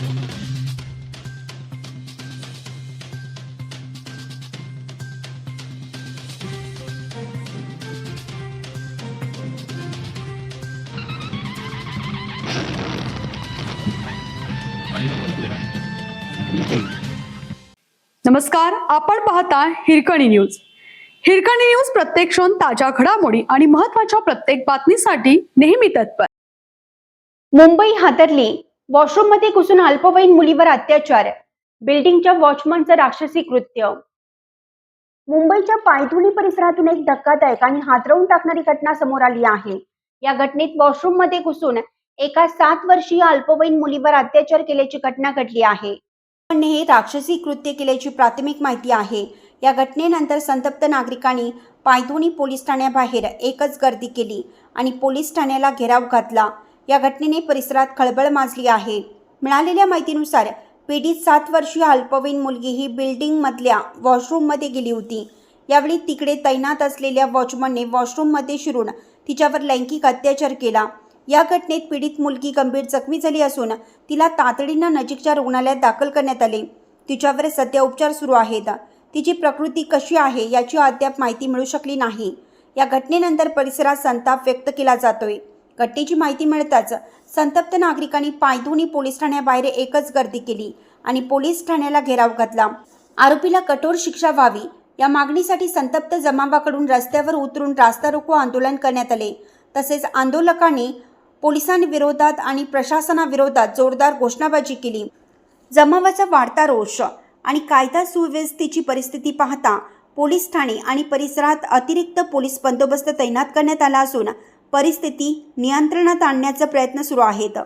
नमस्कार, आपण पाहता हिरकणी न्यूज. हिरकणी न्यूज प्रत्येक क्षण ताज्या घडामोडी आणि महत्त्वाच्या प्रत्येक बातमीसाठी नेहमी तत्पर. मुंबई हादरली. वॉशरूम मध्ये घुसून अल्पवयीन मुलीवर अत्याचार. बिल्डिंगच्या वॉचमनचं राक्षसी कृत्य. मुंबईच्या पायथुनी परिसरातून एक धक्कादायक आणि हादरवून टाकणारी घटना समोर आली आहे. या घटनेत वॉशरूम मध्ये घुसून एका 7 वर्षीय अल्पवयीन मुलीवर अत्याचार केल्याची घटना घडली आहे. हे राक्षसी कृत्य केल्याची प्राथमिक माहिती आहे. या घटनेनंतर संतप्त नागरिकांनी पायथुनी पोलीस ठाण्याबाहेर एकच गर्दी केली आणि पोलीस ठाण्याला घेराव घातला. या घटनेने परिसरात खळबळ माजली आहे. मिळालेल्या माहितीनुसार पीडित 7 वर्षीय अल्पवयीन मुलगी ही बिल्डिंगमधल्या वॉशरूममध्ये गेली होती. यावेळी तिकडे तैनात असलेल्या वॉचमनने वॉशरूममध्ये शिरून तिच्यावर लैंगिक अत्याचार केला. या घटनेत पीडित मुलगी गंभीर जखमी झाली असून तिला तातडीनं नजीकच्या रुग्णालयात दाखल करण्यात आले. तिच्यावर सध्या उपचार सुरू आहेत. तिची प्रकृती कशी आहे याची अद्याप माहिती मिळू शकली नाही. या घटनेनंतर परिसरात संताप व्यक्त केला जातोय. घटनेची माहिती मिळताच संतप्त नागरिकांनी पायथुनी पोलीस ठाण्याबाहेर एकच गर्दी केली आणि पोलीस ठाण्याला घेराव घातला. आरोपीला कठोर शिक्षा व्हावी या मागणीसाठी संतप्त जमावाकडून रस्त्यावर उतरून रास्ता रोको आंदोलन करण्यात आले. तसेच आंदोलकांनी पोलिसांविरोधात आणि प्रशासनाविरोधात जोरदार घोषणाबाजी केली. जमावाचा वाढता रोष आणि कायदा सुव्यवस्थेची परिस्थिती पाहता पोलीस ठाणे आणि परिसरात अतिरिक्त पोलीस बंदोबस्त तैनात करण्यात आला असून परिस्थिती नियंत्रणात आणण्याचे प्रयत्न सुरू आहेत.